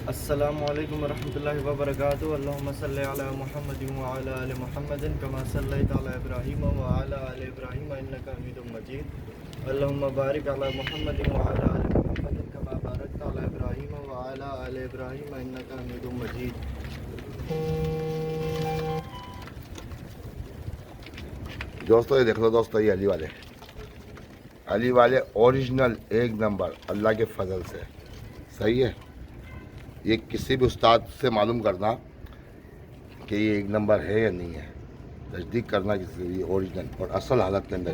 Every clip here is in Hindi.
अस्सलामुअलैकुम वरहमतुल्लाहि वबरकातुहू। अल्लाहुम्मा सल्लि अला मुहम्मदिन व अला आलि मुहम्मदिन कमा सल्लैता अला इब्राहीम व अला आलि इब्राहीम इन्नका हमीदुम मजीद। अल्लाहुम्मा बारिक अला मुहम्मदिन व अला आलि मुहम्मदिन कमा बारकता अला इब्राहीम व अला आलि इब्राहीम इन्नका हमीदुम मजीद। दोस्तों ये देख लो दोस्तों, ये अली वाले ओरिजिनल एक नंबर अल्लाह के फजल से। सही है, ये किसी भी उस्ताद से मालूम करना कि ये एक नंबर है या नहीं है, तस्दीक करना किसी ये ओरिजिनल और असल हालत के अंदर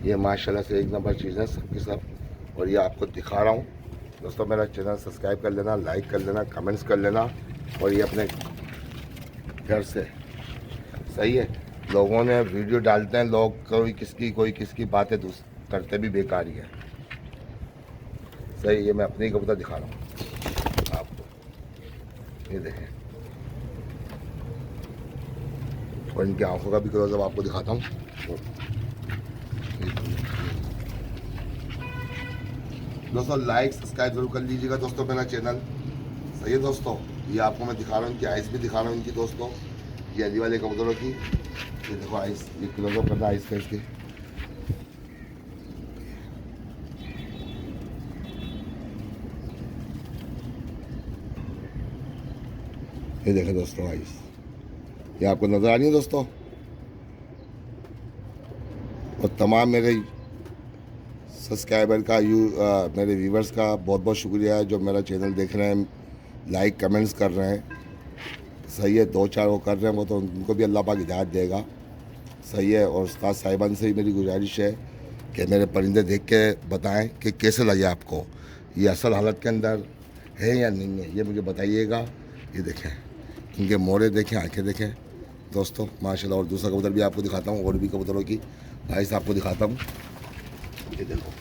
ये माशाल्लाह से एक नंबर चीज़ है सबके सब। और ये आपको दिखा रहा हूँ दोस्तों। मेरा चैनल सब्सक्राइब कर लेना, लाइक कर लेना, कमेंट्स कर लेना। और ये अपने घर से सही है, लोगों ने वीडियो डालते हैं लोग, कोई किसकी बातें करते भी बेकार ही है। सही, ये मैं अपनी कबूतर दिखा रहा हूँ आपको, ये देखें। और इनकी आंखों का भी क्लोजअप आपको दिखाता हूँ। दोस्तों लाइक सब्सक्राइब जरूर कर लीजिएगा दोस्तों मेरा चैनल। सही है दोस्तों, ये आपको मैं दिखा रहा हूँ, इनकी आइस भी दिखा रहा हूँ इनकी दोस्तों, ये अली वाले कबूतरों की। ये देखो आइस, ये क्लोजअप करना आइस का इसके। ये देखें दोस्तों आइस, ये आपको नज़र आ रही है दोस्तों। और तमाम मेरे सब्सक्राइबर का मेरे व्यूवर्स का बहुत बहुत शुक्रिया जो मेरा चैनल देख रहे हैं, लाइक कमेंट्स कर रहे हैं। सही है, दो चार वो कर रहे हैं, वो तो उनको भी अल्लाह पाक हिदायत देगा। सही है। और उस्ताद साहिबान से ही मेरी गुजारिश है कि मेरे परिंदे देख के बताएं कि कैसे लगे आपको, ये असल हालत के अंदर है या नहीं है, ये मुझे बताइएगा। ये देखें, इनके मोरे देखें, आंखें देखें दोस्तों माशाल्लाह। और दूसरा कबूतर भी आपको दिखाता हूँ, और भी कबूतरों की आइस आपको दिखाता हूँ। ये देखो,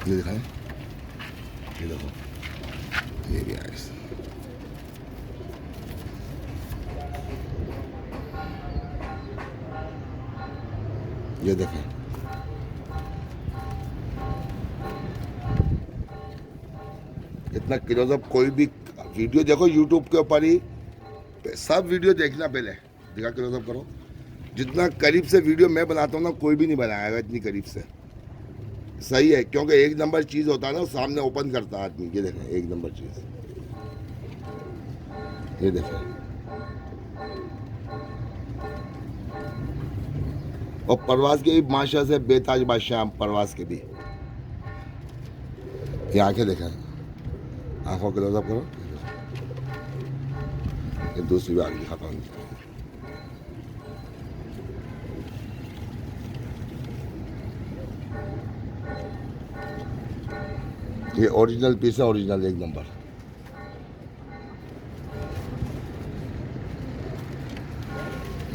ये दिखाएं, ये देखो, ये भी आइस। ये देखें, इतना क्लोजअप कोई भी वीडियो देखो यूट्यूब के ऊपर ही, सब वीडियो देखना पहले, दिखा क्लोजअप करो। जितना करीब से वीडियो मैं बनाता हूँ ना, कोई भी नहीं बनाएगा इतनी करीब से। सही है, क्योंकि एक नंबर चीज़ होता है ना, सामने ओपन करता है आदमी। ये देखें एक नंबर चीज़, ये देखें। और परवाज़ के भी माशा से बेताज बादशाह, परवाज़ के भी। ये आंखें देखें, आंखों क्लोजअप करो। ये दूसरी भी आगे दिखाता हूँ। ये ओरिजिनल पीस है, ओरिजिनल एक नंबर।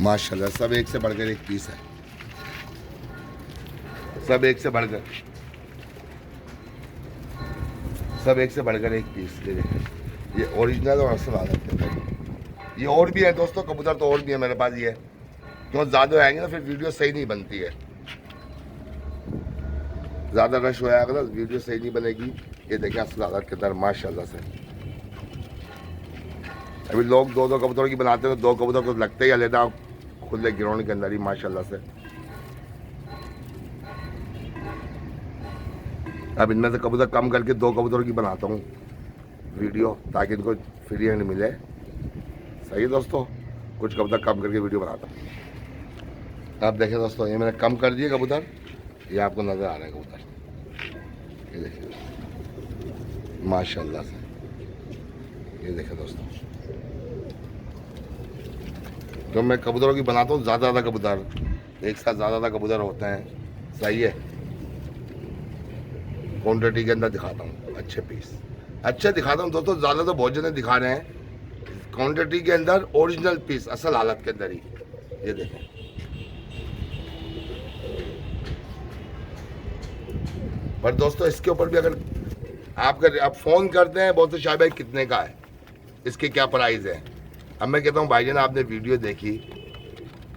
माशाल्लाह सब एक से बढ़कर एक पीस है, सब एक से बढ़कर, सब एक से बढ़कर एक पीस। ये देखें, ये ओरिजिनल और असल हालत है। ये और भी है दोस्तों कबूतर, तो और भी है मेरे पास। ये क्यों ज़्यादा आएंगे ना फिर वीडियो सही नहीं बनती है, ज़्यादा रश हो जाएगा ना वीडियो सही नहीं बनेगी। ये देखें असल हालत के अंदर माशाल्लाह से। अभी लोग दो दो कबूतरों की बनाते हैं, तो दो कबूतर को लगते ही अलग खुले ग्राउंड के अंदर ही माशाल्लाह से। अब इनमें से कबूतर कम करके दो कबूतरों की बनाता हूँ वीडियो, ताकि इनको फ्री हैंड मिले। सही है दोस्तों, कुछ कबूतर कम करके वीडियो बनाता हूँ। अब देखें दोस्तों, ये मैंने कम कर दिए कबूतर, ये आपको नज़र आ रहे हैं कबूतर। ये देखिए माशाल्लाह से, ये देखें दोस्तों। तो मैं कबूतरों की बनाता हूँ ज़्यादा कबूतर, एक साथ ज़्यादा कबूतर होते हैं। सही है, क्वान्टिटी के अंदर दिखाता हूँ, अच्छे पीस अच्छे दिखाता हूँ दोस्तों। ज़्यादा तो बहुत जने दिखा रहे हैं, क्वान्टिटी के अंदर ओरिजिनल पीस असल हालत के अंदर ही। ये देखें, पर दोस्तों इसके ऊपर भी अगर आप फ़ोन करते हैं बहुत से, शाह भाई कितने का है, इसके क्या प्राइस है। अब मैं कहता हूँ भाईजान आपने वीडियो देखी,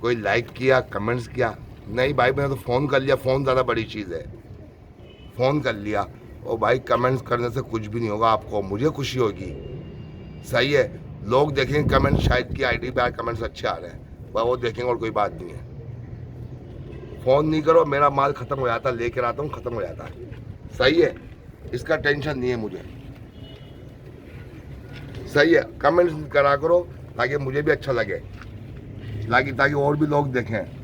कोई लाइक किया, कमेंट्स किया? नहीं भाई, मैंने तो फ़ोन कर लिया, फ़ोन ज़्यादा बड़ी चीज़ है। फ़ोन कर लिया और भाई कमेंट्स करने से कुछ भी नहीं होगा, आपको मुझे खुशी होगी। सही है, लोग देखेंगे कमेंट, शायद की आईडी पे कमेंट्स अच्छे आ रहे हैं, पर वो देखेंगे और कोई बात नहीं है। फ़ोन नहीं करो, मेरा माल ख़त्म हो जाता, लेकर आता हूँ, ख़त्म हो जाता है। सही है, इसका टेंशन नहीं है मुझे। सही है, कमेंट्स करा करो ताकि मुझे भी अच्छा लगे, ताकि और भी लोग देखें।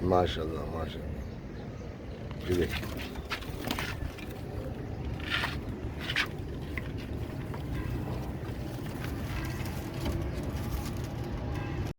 माशाल्लाह माशाल्लाह। जी देखिए।